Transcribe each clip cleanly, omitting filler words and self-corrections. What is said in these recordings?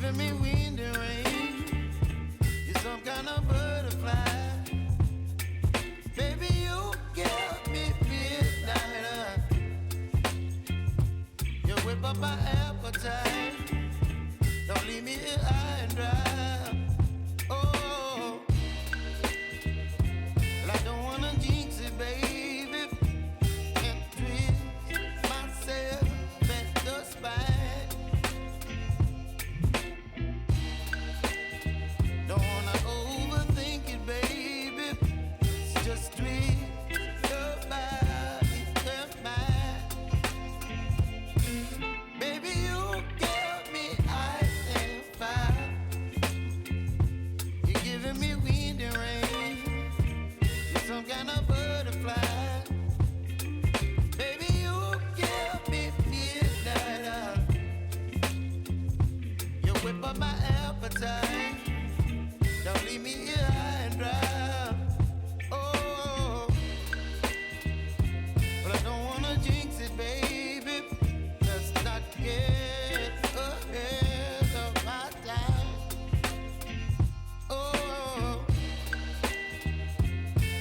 giving me wind and rain. You're some kind of butterfly. Baby, you give me midnight. You whip up my appetite. Don't leave me here high and dry. Oh, well, I don't wanna jinx it, baby, and twist myself at the spine. Don't wanna overthink it, baby. It's just twist your body and mine. Baby, you give me ice and fire. You're giving me wind and rain. You're some kind of butterfly. Baby, you give me midnight. You whip up my appetite. Don't leave me here high and dry. Oh, but I don't wanna jinx it, baby. Let's not get ahead of my time. Oh,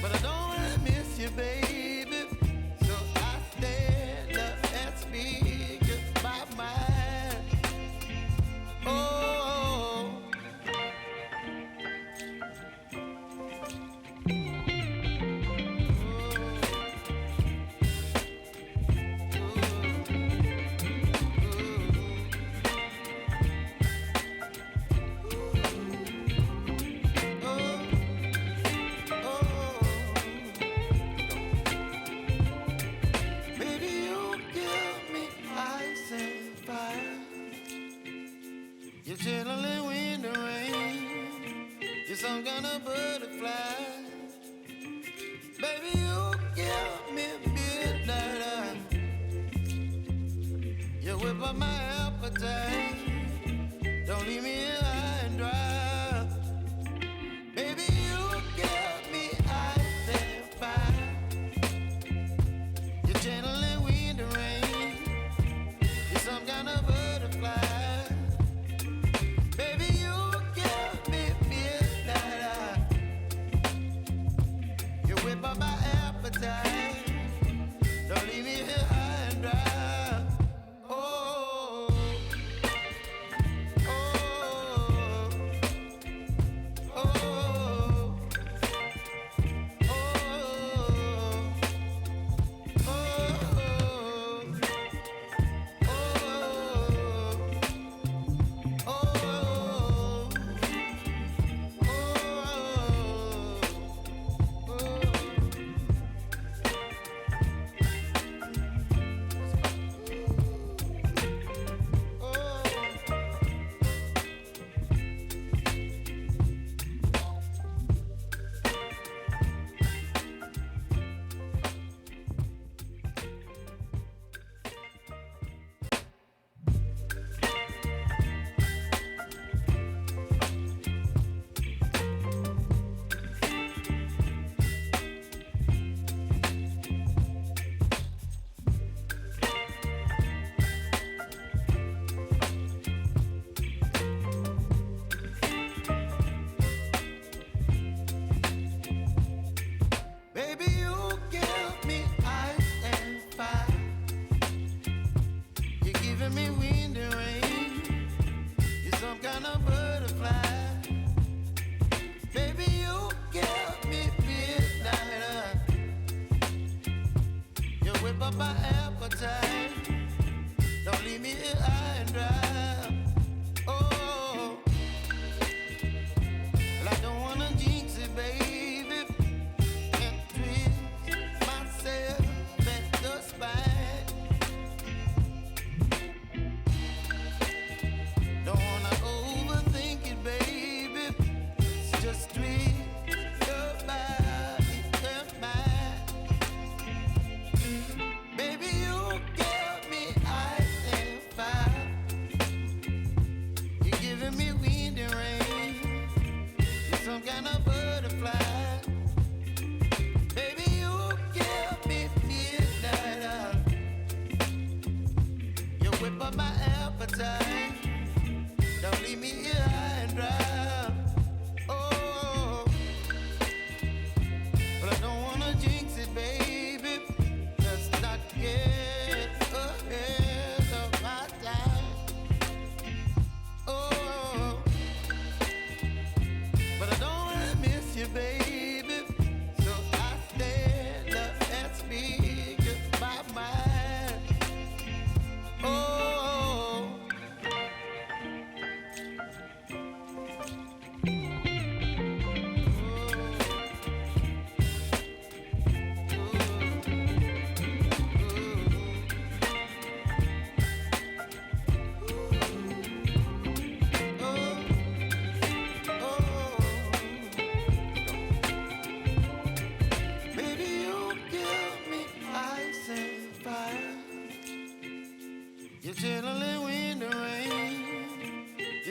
but I don't wanna miss you, baby. So I stand up and speak my mind. Oh. Baby, you give me ice and fire. You're chilling wind and rain. You're some kind of butterfly. Baby, you give me midnight. You whip up my appetite. Don't leave me here high and dry. Baby, you give me ice and fire. You're channeling wind and rain. You're some kind of butterfly. Baby, you give me midnight. You whip up my appetite. Don't leave me here high and dry. Oh.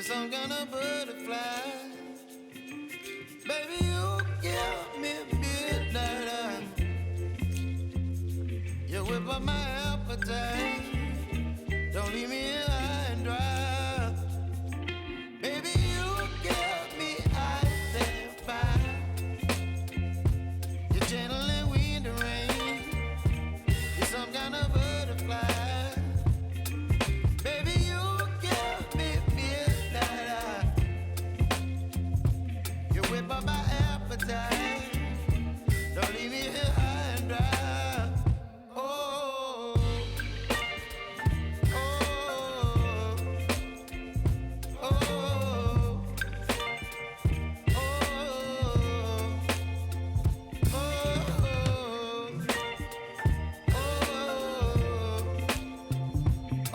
You're some kind of butterfly. Baby, you give me midnight. You whip up my appetite. Don't leave me here high and dry. Baby, you give me ice and fire. You're channeling wind and rain. You're some kind of butterfly. Baby, you give me midnight. You whip up my appetite. Don't leave me here high and dry. Oh, oh, oh,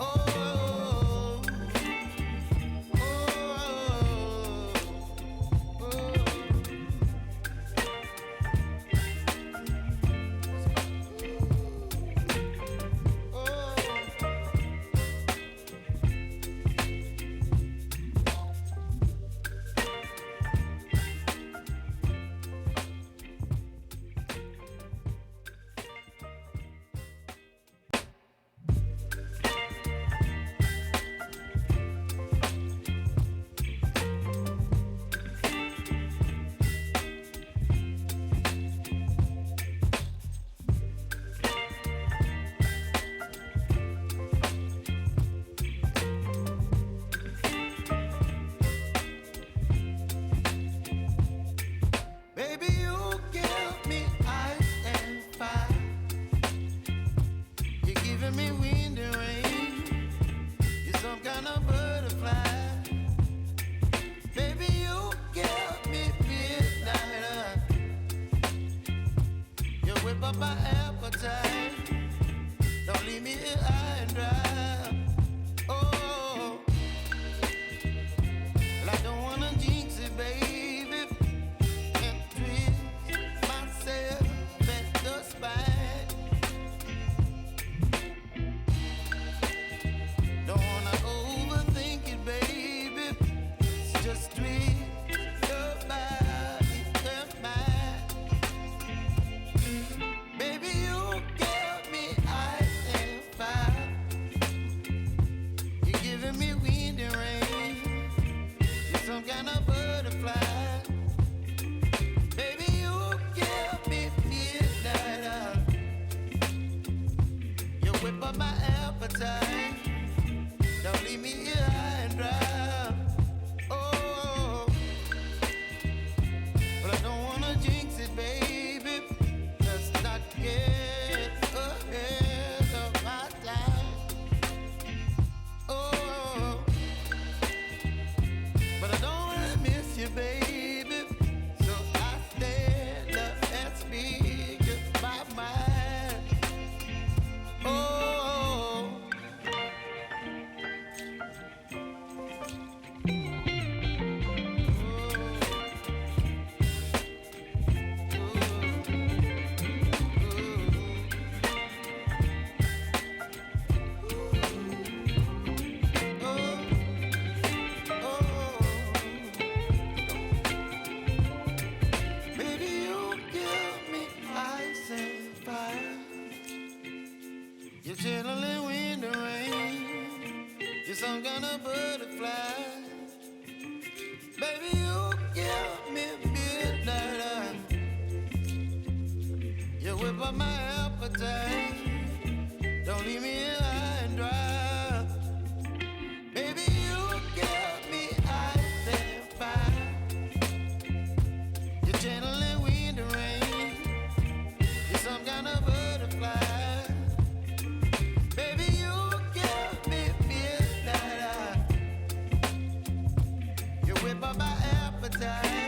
oh, oh, baby, you give me ice and fire. You're giving me wind and rain. You're some kind of butterfly. Baby, you give me midnight. You whip up my appetite. Don't leave me here high and dry. Oh, well, I don't wanna jinx it, baby. And twist myself at the spine. Don't wanna overthink it, baby. It's just twist your body and mine. Baby, you give me ice and fire. You're giving me wind and rain. You're some kind of butterfly. Baby, you give me midnight. You whip up my appetite. Don't leave me here high and dry. Oh, but I don't wanna jinx it, baby. Let's not get ahead of my time. Oh, but I don't wanna miss you, baby. So I stand up and speak my mind. Oh. Baby, you give me ice and fire. You're channeling wind and rain. You're some kind of butterfly. Baby, you give me midnight. You whip up my appetite. Don't leave me here high and dry. Baby, you give me ice and fire. You're channeling wind and rain. You're some kind of butterfly. Baby, you give me midnight. You whip up my appetite.